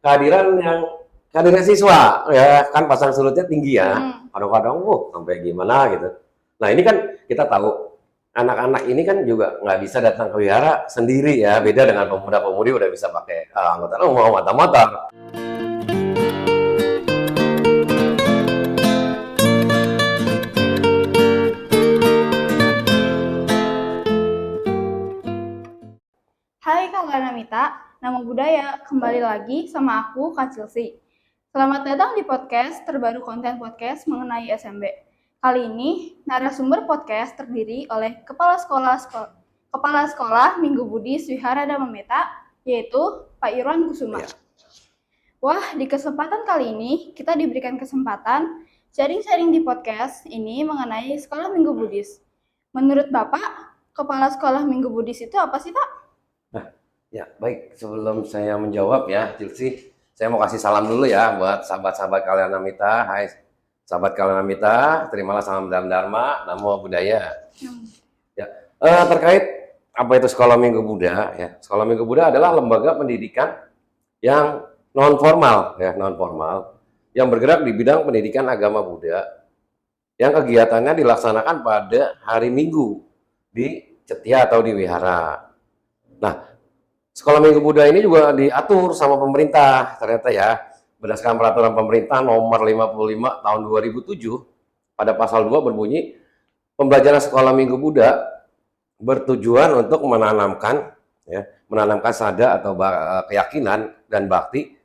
kehadiran siswa ya kan pasang surutnya tinggi ya. Kadang-kadang sampai gimana gitu. Nah ini kan kita tahu anak-anak ini kan juga nggak bisa datang ke wihara sendiri ya, beda dengan pemuda-pemudi udah bisa pakai angkutan umum, motor-motor. Hai Kak Namita, nama budaya. Kembali lagi sama aku, Kak Chelsea. Selamat datang di podcast terbaru konten podcast mengenai SMB. Kali ini, narasumber podcast terdiri oleh Kepala Sekolah Minggu Budi Swihara Dhamma Meta, yaitu Pak Irwan Kusuma. Wah, di kesempatan kali ini, kita diberikan kesempatan sharing-sharing di podcast ini mengenai Sekolah Minggu Budis. Menurut Bapak, Kepala Sekolah Minggu Budis itu apa sih, Pak? Ya, baik. Sebelum saya menjawab ya, Chelsea, saya mau kasih salam dulu ya buat sahabat-sahabat Kalyanamita. Hai, sahabat Kalyanamita, terimalah salam dalam Dharma, Namo Buddhaya. Ya, terkait apa itu Sekolah Minggu Buddha ya. Sekolah Minggu Buddha adalah lembaga pendidikan yang non formal ya, non formal yang bergerak di bidang pendidikan agama Buddha yang kegiatannya dilaksanakan pada hari Minggu di cetia atau di wihara. Nah, Sekolah Minggu Buddha ini juga diatur sama pemerintah ternyata ya, berdasarkan peraturan pemerintah nomor 55 tahun 2007 pada pasal 2 berbunyi pembelajaran Sekolah Minggu Buddha bertujuan untuk menanamkan sada atau keyakinan dan bakti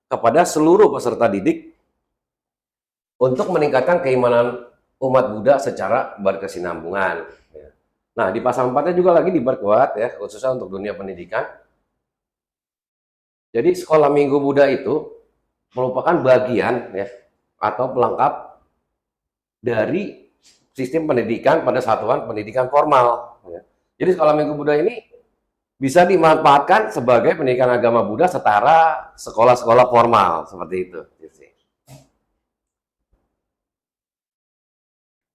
kepada seluruh peserta didik untuk meningkatkan keimanan umat Buddha secara berkesinambungan. Nah, di pasal 4-nya juga lagi diperkuat ya, khususnya untuk dunia pendidikan. Jadi Sekolah Minggu Buddha itu merupakan bagian ya atau pelengkap dari sistem pendidikan pada satuan pendidikan formal. Ya. Jadi Sekolah Minggu Buddha ini bisa dimanfaatkan sebagai pendidikan agama Buddha setara sekolah-sekolah formal seperti itu.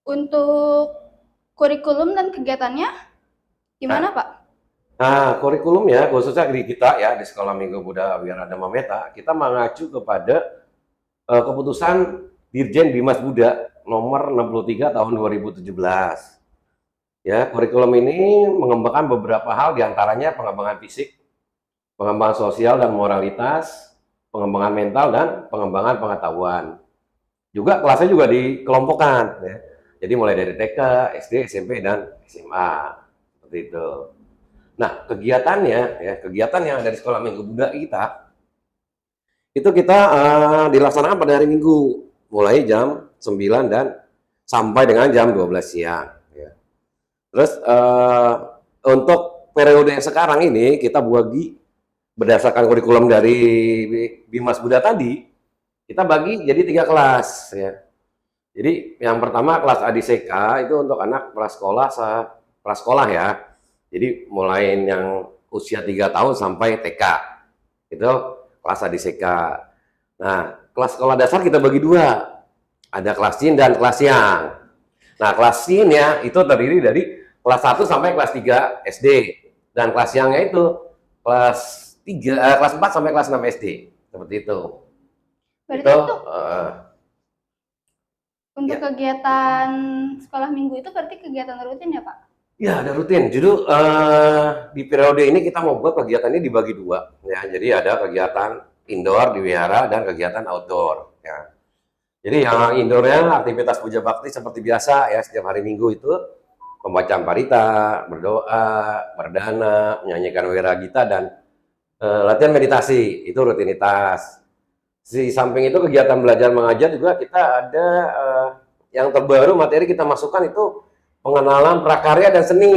Untuk kurikulum dan kegiatannya gimana, Pak? Nah, kurikulumnya khususnya di kita ya di Sekolah Minggu Buddha Wihara Dhamma Meta, kita mengacu kepada keputusan Dirjen Bimas Buddha nomor 63 tahun 2017. Ya, kurikulum ini mengembangkan beberapa hal diantaranya pengembangan fisik, pengembangan sosial dan moralitas, pengembangan mental dan pengembangan pengetahuan. Juga kelasnya juga dikelompokkan ya. Jadi mulai dari TK, SD, SMP dan SMA. Seperti itu. Nah, kegiatan yang ada di Sekolah Minggu Buddha itu kita dilaksanakan pada hari Minggu, mulai jam 9 dan sampai dengan jam 12 siang. Ya. Terus untuk periode yang sekarang ini kita bagi berdasarkan kurikulum dari Bimas Buddha tadi, kita bagi jadi 3 kelas. Ya. Jadi yang pertama kelas Adiseka itu untuk anak prasekolah ya. Jadi mulai yang usia 3 tahun sampai TK, itu kelas Adiseka. Nah, kelas sekolah dasar kita bagi 2, ada kelas Sin dan kelas Siang. Nah, kelas Sin ya itu terdiri dari kelas 1 sampai kelas 3 SD, dan kelas Siangnya itu kelas 4 sampai kelas 6 SD, seperti itu. Berarti untuk kegiatan sekolah minggu itu berarti kegiatan rutin ya, Pak? Ya, ada rutin. Jadi di periode ini kita mau buat kegiatannya dibagi 2 ya. Jadi ada kegiatan indoor di wihara dan kegiatan outdoor ya. Jadi yang indoornya aktivitas puja bakti seperti biasa ya, setiap hari Minggu itu pembacaan parita, berdoa, berdana, menyanyikan wiragita dan latihan meditasi, itu rutinitas. Di samping itu kegiatan belajar mengajar juga kita ada yang terbaru materi kita masukkan itu pengenalan prakarya dan seni.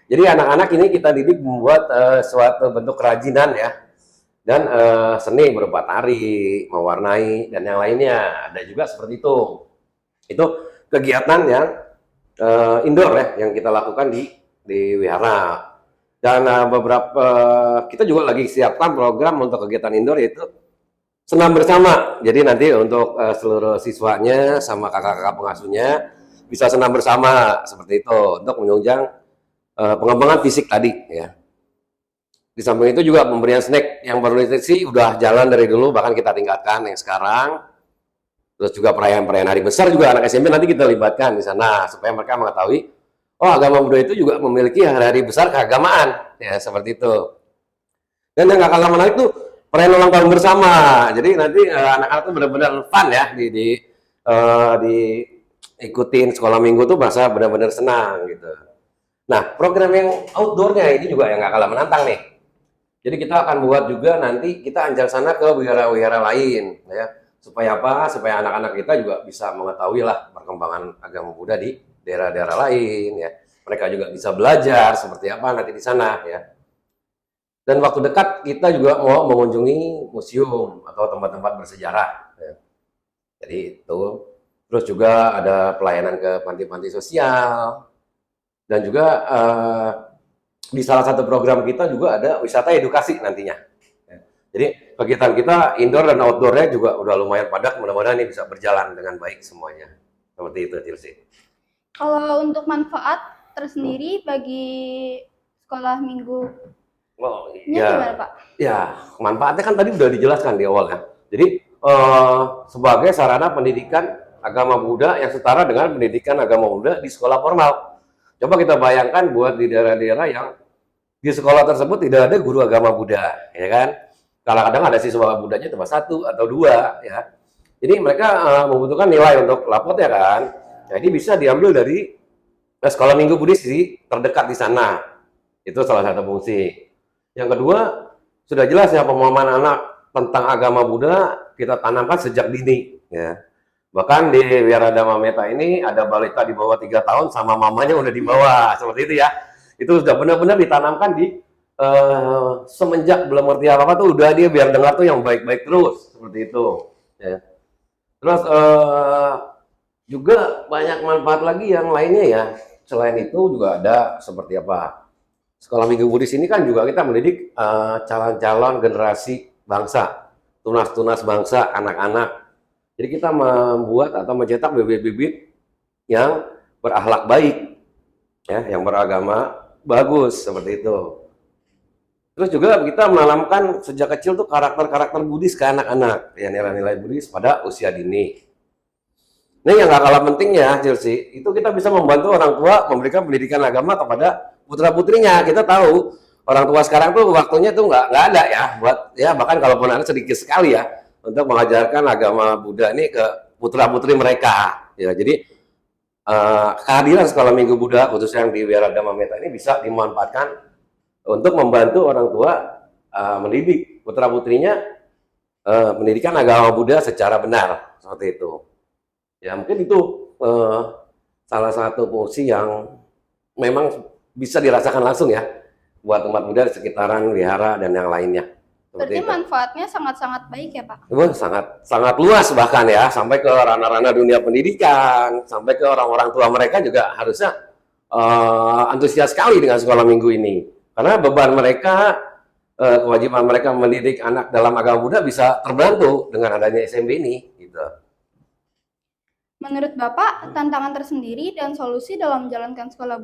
Jadi anak-anak ini kita didik membuat suatu bentuk kerajinan ya, dan seni berupa tari, mewarnai dan yang lainnya. Ada juga seperti itu. Itu kegiatan yang indoor ya, yang kita lakukan di wihara. Dan kita juga lagi siapkan program untuk kegiatan indoor, yaitu senam bersama. Jadi nanti untuk seluruh siswanya sama kakak-kakak pengasuhnya bisa senam bersama seperti itu untuk menunjang pengembangan fisik tadi ya. Di samping itu juga pemberian snack yang bernutrisi udah jalan dari dulu, bahkan kita tingkatkan yang sekarang. Terus juga perayaan-perayaan hari besar juga anak SMP nanti kita libatkan di sana supaya mereka mengetahui, oh agama Buddha itu juga memiliki hari-hari besar keagamaan, ya seperti itu. Dan yang gak kalah menarik tuh perayaan ulang tahun bersama. Jadi nanti anak-anak tuh benar-benar fun ya di ikutin sekolah minggu tuh merasa benar-benar senang gitu. Nah program yang outdoornya ini juga yang gak kalah menantang nih. Jadi kita akan buat juga nanti kita anjar sana ke wihara-wihara lain, ya supaya apa? Supaya anak-anak kita juga bisa mengetahui lah perkembangan agama Buddha di daerah-daerah lain, ya. Mereka juga bisa belajar seperti apa nanti di sana, ya. Dan waktu dekat kita juga mau mengunjungi museum atau tempat-tempat bersejarah, ya. Jadi itu. Terus juga ada pelayanan ke panti-panti sosial dan juga di salah satu program kita juga ada wisata edukasi nantinya. Jadi kegiatan kita indoor dan outdoornya juga udah lumayan padat, mudah-mudahan ini bisa berjalan dengan baik semuanya. Seperti itu, Chelsea. Kalau untuk manfaat tersendiri bagi sekolah minggu ini gimana Pak? Ya, manfaatnya kan tadi udah dijelaskan di awal ya. Jadi sebagai sarana pendidikan agama Buddha yang setara dengan pendidikan agama Buddha di sekolah formal. Coba kita bayangkan buat di daerah-daerah yang di sekolah tersebut tidak ada guru agama Buddha, ya kan? Kadang-kadang ada siswa Buddhanya cuma 1 atau 2, ya. Jadi mereka membutuhkan nilai untuk lapor ya kan. Jadi bisa diambil dari sekolah minggu Buddhis terdekat di sana. Itu salah satu fungsi. Yang kedua, sudah jelas ya pemahaman anak tentang agama Buddha kita tanamkan sejak dini, ya. Bahkan di Wiharadhamma Metta ini ada balita di bawah 3 tahun sama mamanya udah di bawah, seperti itu ya. Itu sudah benar-benar ditanamkan di semenjak belum ngerti apa-apa tuh udah dia biar dengar tuh yang baik-baik terus, seperti itu. Ya. Terus juga banyak manfaat lagi yang lainnya ya. Selain itu juga ada seperti apa? Sekolah Minggu Buddhis ini kan juga kita mendidik calon-calon generasi bangsa, tunas-tunas bangsa, anak-anak. Jadi kita membuat atau mencetak bibit-bibit yang berakhlak baik, ya, yang beragama bagus seperti itu. Terus juga kita menanamkan sejak kecil tuh karakter-karakter Buddhis ke anak-anak, ya nilai-nilai Buddhis pada usia dini. Nah yang gak kalah pentingnya, Chelsea, itu kita bisa membantu orang tua memberikan pendidikan agama kepada putra-putrinya. Kita tahu orang tua sekarang tuh waktunya tuh nggak ada ya buat ya bahkan kalaupun ada sedikit sekali ya untuk mengajarkan agama Buddha ini ke putra-putri mereka. Ya jadi kehadiran sekolah Minggu Buddha khususnya yang di Wiharadhamma Metta ini bisa dimanfaatkan untuk membantu orang tua mendidik putra-putrinya pendidikan agama Buddha secara benar seperti itu. Ya mungkin itu salah satu fungsi yang memang bisa dirasakan langsung ya buat umat Buddha di sekitaran wihara dan yang lainnya. Berarti manfaatnya sangat-sangat baik ya Pak? Sangat luas bahkan ya, sampai ke ranah-ranah dunia pendidikan, sampai ke orang-orang tua mereka juga harusnya antusias sekali dengan sekolah minggu ini. Karena beban mereka, kewajiban mereka mendidik anak dalam agama Buddha bisa terbantu dengan adanya SMP ini. Gitu. Menurut Bapak, tantangan tersendiri dan solusi dalam menjalankan sekolah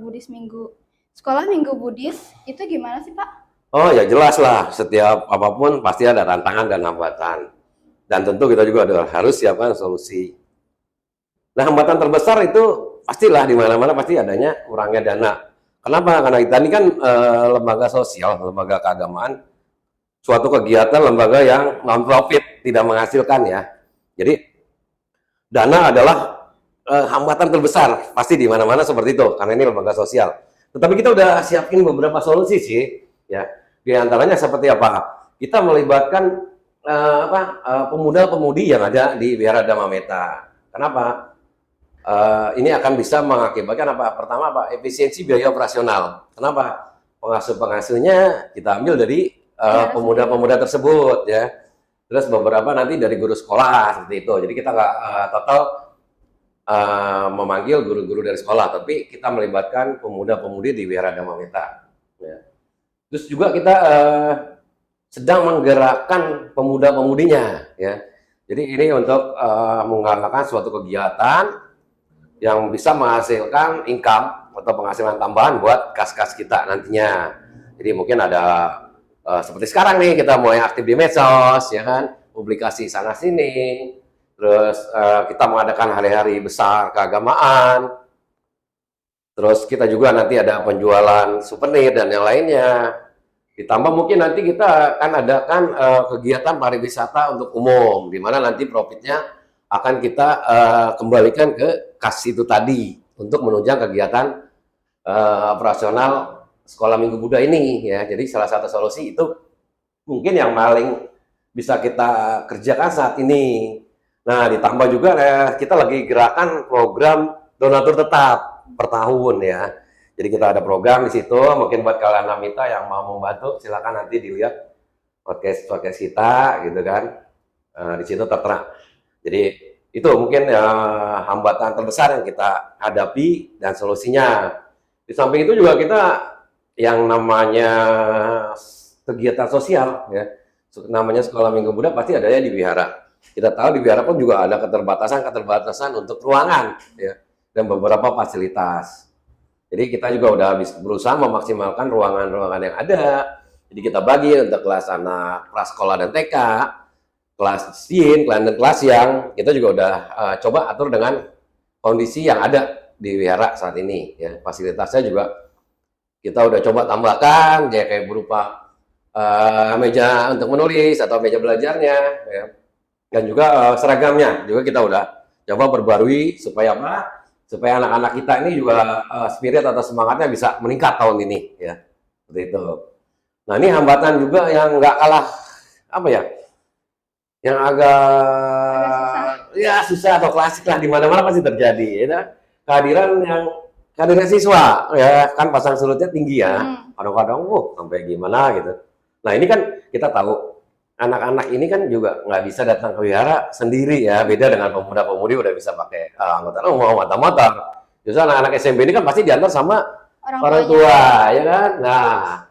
minggu Buddhis itu gimana sih Pak? Oh ya jelas lah, setiap apapun pasti ada tantangan dan hambatan. Dan tentu kita juga harus siapkan solusi. Nah hambatan terbesar itu pastilah di mana-mana pasti adanya kurangnya dana. Kenapa? Karena kita ini kan lembaga sosial, lembaga keagamaan, suatu kegiatan lembaga yang non-profit, tidak menghasilkan ya. Jadi dana adalah hambatan terbesar, pasti di mana-mana seperti itu, karena ini lembaga sosial. Tetapi kita udah siapin beberapa solusi sih, ya. Di antaranya seperti apa? Kita melibatkan pemuda-pemudi yang ada di Wiharadhamma Metta. Kenapa? Ini akan bisa mengakibatkan apa? Pertama, apa? Efisiensi biaya operasional. Kenapa? Pengasuh-pengasuhnya kita ambil dari pemuda-pemuda tersebut, ya. Terus beberapa nanti dari guru sekolah seperti itu. Jadi kita nggak total memanggil guru-guru dari sekolah, tapi kita melibatkan pemuda-pemudi di Wiharadhamma Metta. Ya. Terus juga kita sedang menggerakkan pemuda-pemudinya, ya. Jadi ini untuk menggalakkan suatu kegiatan yang bisa menghasilkan income atau penghasilan tambahan buat kas-kas kita nantinya. Jadi mungkin ada seperti sekarang nih kita mulai aktif di medsos, ya kan, publikasi sana sini, terus kita mengadakan hari-hari besar keagamaan, terus kita juga nanti ada penjualan souvenir dan yang lainnya. Ditambah mungkin nanti kita akan adakan kegiatan pariwisata untuk umum, di mana nanti profitnya akan kita kembalikan ke kas itu tadi untuk menunjang kegiatan operasional Sekolah Minggu Buddha ini ya. Jadi salah satu solusi itu mungkin yang paling bisa kita kerjakan saat ini. Nah, ditambah juga kita lagi gerakan program donatur tetap per tahun ya. Jadi kita ada program di situ, mungkin buat kalian Namita yang mau membantu, silakan nanti dilihat podcast kita gitu kan. Di situ tertera. Jadi itu mungkin hambatan terbesar yang kita hadapi dan solusinya. Di samping itu juga kita yang namanya kegiatan sosial ya, namanya Sekolah Minggu Buddha pasti adanya di wihara. Kita tahu di wihara pun juga ada keterbatasan untuk ruangan ya, dan beberapa fasilitas. Jadi kita juga udah berusaha memaksimalkan ruangan-ruangan yang ada. Jadi kita bagi untuk kelas anak prasekolah dan TK, kelas SIN, dan kelas yang kita juga udah coba atur dengan kondisi yang ada di wihara saat ini ya. Fasilitasnya juga kita udah coba tambahkan ya, kayak berupa meja untuk menulis atau meja belajarnya ya. Dan juga seragamnya juga kita udah coba perbarui supaya apa? Supaya anak-anak kita ini juga spirit atau semangatnya bisa meningkat tahun ini ya. Seperti itu. Nah, ini hambatan juga yang nggak kalah apa ya? Yang agak ya susah atau klasik lah, di mana-mana pasti terjadi ya. Kehadiran siswa ya, kan pasang surutnya tinggi ya. Kadang-kadang sampai gimana gitu. Nah, ini kan kita tahu anak-anak ini kan juga nggak bisa datang ke wihara sendiri ya, beda dengan pemuda-pemudi udah bisa pakai angkutan umum, motor. Justru anak-anak SMP ini kan pasti diantar sama orang tua, ya kan? Nah,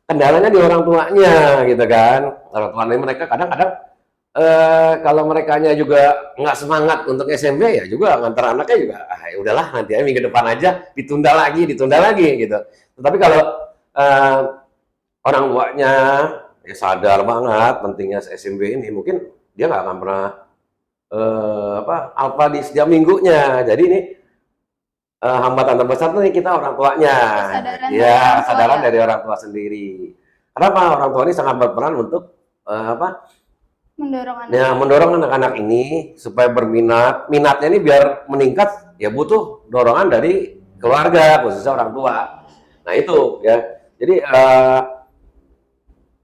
kendalanya di orang tuanya gitu kan. Orang tuanya mereka kadang-kadang kalau merekanya juga nggak semangat untuk SMP ya juga ngantar anaknya juga ya udahlah nanti aja minggu depan aja, ditunda lagi gitu. Tetapi kalau orang tuanya ya sadar banget pentingnya SMP ini, mungkin dia nggak akan pernah alfa di setiap minggunya. Jadi ini hambatan terbesar tuh kita orang tuanya, kesadaran dari orang tua sendiri. Kenapa orang tua ini sangat berperan untuk mendorong anak-anak ini supaya minatnya ini biar meningkat ya, butuh dorongan dari keluarga, khususnya orang tua. Nah itu ya, jadi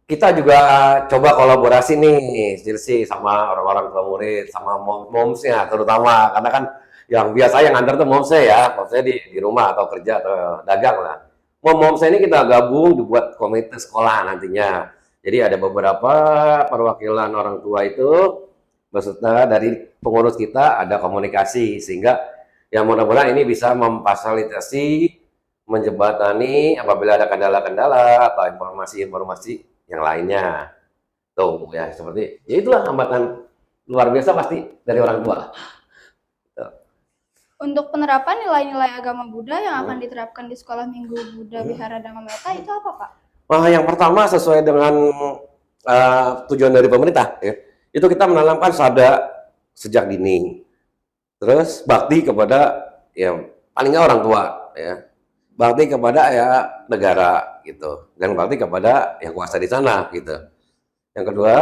kita juga coba kolaborasi nih Chelsea sama orang-orang tua murid, sama momsnya terutama, karena kan yang biasa yang antar tuh momsnya ya, momsnya di rumah atau kerja atau dagang lah. Momsnya ini kita gabung dibuat komite sekolah nantinya. Jadi ada beberapa perwakilan orang tua itu beserta dari pengurus kita, ada komunikasi sehingga yang mudah-mudahan ini bisa memfasilitasi, menjembatani apabila ada kendala-kendala atau informasi-informasi yang lainnya. Tuh ya, seperti ya itulah hambatan luar biasa pasti dari orang tua. Untuk penerapan nilai-nilai agama Buddha yang akan diterapkan di Sekolah Minggu Buddha Wihara Dhamma Metta itu apa, Pak? Wah, yang pertama sesuai dengan tujuan dari pemerintah ya, itu kita menanamkan sada sejak dini. Terus bakti kepada ya paling nggak orang tua ya, bakti kepada ya negara gitu, dan bakti kepada yang kuasa di sana gitu. Yang kedua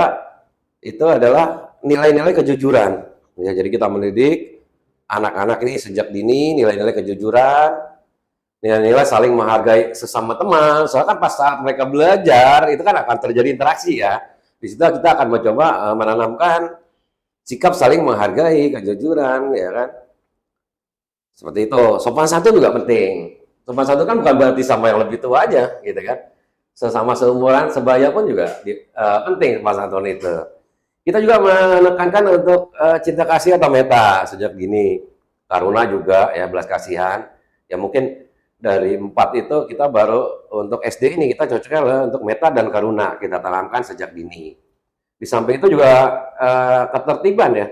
itu adalah nilai-nilai kejujuran ya, jadi kita mendidik anak-anak ini sejak dini nilai-nilai kejujuran, nilai-nilai saling menghargai sesama teman. Soalnya kan pas saat mereka belajar itu kan akan terjadi interaksi ya, di situ kita akan mencoba menanamkan sikap saling menghargai, kejujuran ya kan, seperti itu. Sopan santun juga penting. Sopan santun kan bukan berarti sama yang lebih tua aja gitu kan, sesama seumuran sebaya pun juga penting sopan santun itu. Kita juga menekankan untuk cinta kasih atau metta sejak dini, karuna juga ya, belas kasihan ya. Mungkin dari 4 itu kita baru untuk SD ini kita cocoknya untuk metta dan karuna kita tanamkan sejak dini. Di samping itu juga ketertiban ya,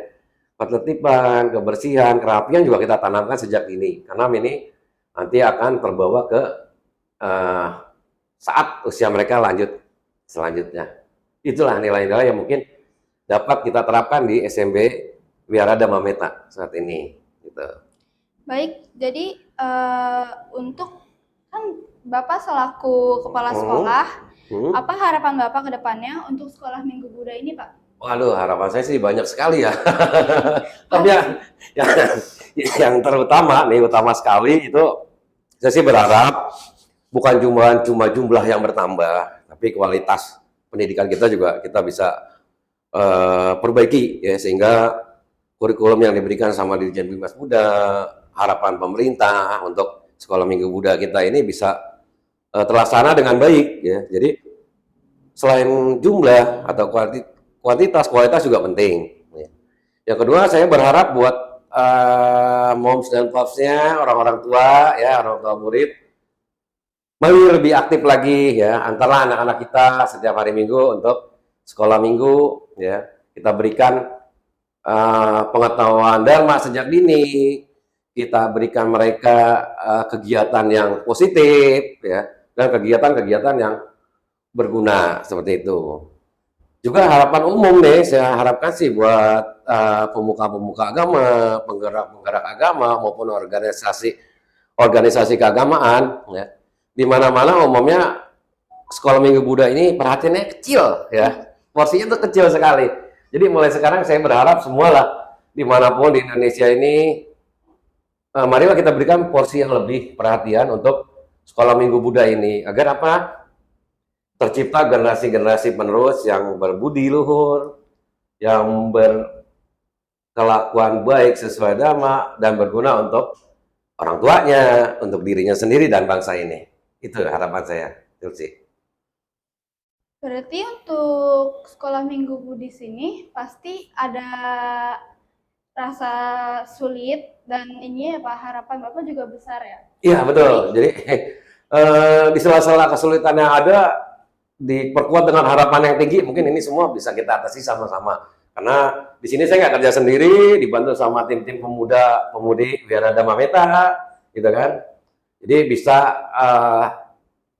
ketertiban, kebersihan, kerapian juga kita tanamkan sejak dini, karena ini nanti akan terbawa ke saat usia mereka lanjut selanjutnya. Itulah nilai-nilai yang mungkin dapat kita terapkan di SMB Wihara Dhamma Meta saat ini. Gitu. Baik, jadi untuk kan Bapak selaku kepala sekolah, apa harapan Bapak ke depannya untuk sekolah Minggu Buddha ini, Pak? Waduh, harapan saya sih banyak sekali ya. Tapi yang utama sekali itu saya sih berharap bukan cuma jumlah yang bertambah, tapi kualitas pendidikan kita juga kita bisa perbaiki ya, sehingga kurikulum yang diberikan sama Dirjen Bimas Buddha, harapan pemerintah untuk sekolah Minggu Buddha kita ini bisa terlaksana dengan baik ya. Jadi selain jumlah atau kualitas juga penting. Ya. Yang kedua, saya berharap buat moms dan popsnya, orang-orang tua ya, orang tua murid, mari lebih aktif lagi ya, antara anak-anak kita setiap hari Minggu untuk sekolah Minggu ya, kita berikan pengetahuan Dharma sejak dini, kita berikan mereka kegiatan yang positif ya, dan kegiatan-kegiatan yang berguna seperti itu. Juga harapan umum nih, saya harapkan sih buat pemuka-pemuka agama, penggerak-penggerak agama maupun organisasi keagamaan ya. Di mana-mana umumnya sekolah Minggu Buddha ini perhatiannya kecil ya. Porsinya tuh kecil sekali. Jadi mulai sekarang saya berharap semualah dimanapun di Indonesia ini marilah kita berikan porsi yang lebih perhatian untuk sekolah Minggu Buddha ini agar apa? Tercipta generasi-generasi penerus yang berbudi luhur, yang berkelakuan baik sesuai Dhamma dan berguna untuk orang tuanya, untuk dirinya sendiri dan bangsa ini. Itu harapan saya, Tulsi. Berarti untuk sekolah Minggu Buddhis ini pasti ada rasa sulit dan ini ya Pak, harapan Bapak juga besar ya? Iya, betul. Jadi di sela-sela kesulitan yang ada, diperkuat dengan harapan yang tinggi, mungkin ini semua bisa kita atasi sama-sama. Karena di sini saya nggak kerja sendiri, dibantu sama tim-tim pemudi Wihara Dhamma Meta, gitu kan. Jadi bisa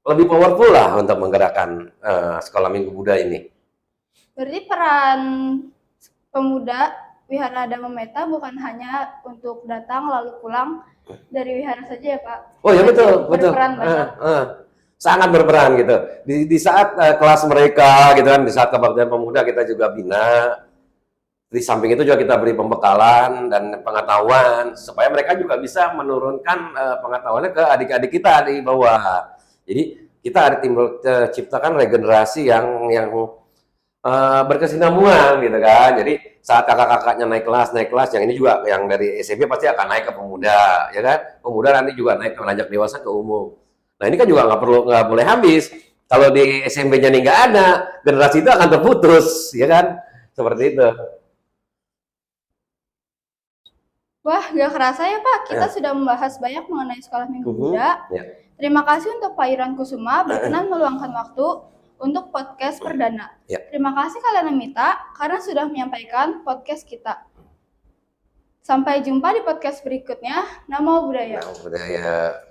lebih powerful lah untuk menggerakkan sekolah Minggu Buddha ini. Berarti peran pemuda Wihara Dhamma Meta bukan hanya untuk datang lalu pulang dari wihara saja ya Pak? Oh ya, betul. Berperan banyak. Sangat berperan gitu. Di saat kelas mereka gitu kan, di saat kebaktian pemuda kita juga bina. Di samping itu juga kita beri pembekalan dan pengetahuan supaya mereka juga bisa menurunkan pengetahuannya ke adik-adik kita di bawah. Jadi kita ada ciptakan regenerasi yang berkesinambungan gitu kan. Jadi saat kakak-kakaknya naik kelas, yang ini juga yang dari SMP pasti akan naik ke pemuda, ya kan? Pemuda nanti juga naik ke menanjak dewasa ke umum. Nah ini kan juga nggak boleh habis. Kalau di SMP-nya nih nggak ada, generasi itu akan terputus, ya kan? Seperti itu. Wah, nggak kerasa ya Pak, kita sudah membahas banyak mengenai sekolah Minggu Buddha. Terima kasih untuk Pak Iran Kusuma berkenan meluangkan waktu untuk podcast perdana. Terima kasih kalian Mita karena sudah menyampaikan podcast kita. Sampai jumpa di podcast berikutnya. Namo Buddhaya. Namo Buddhaya.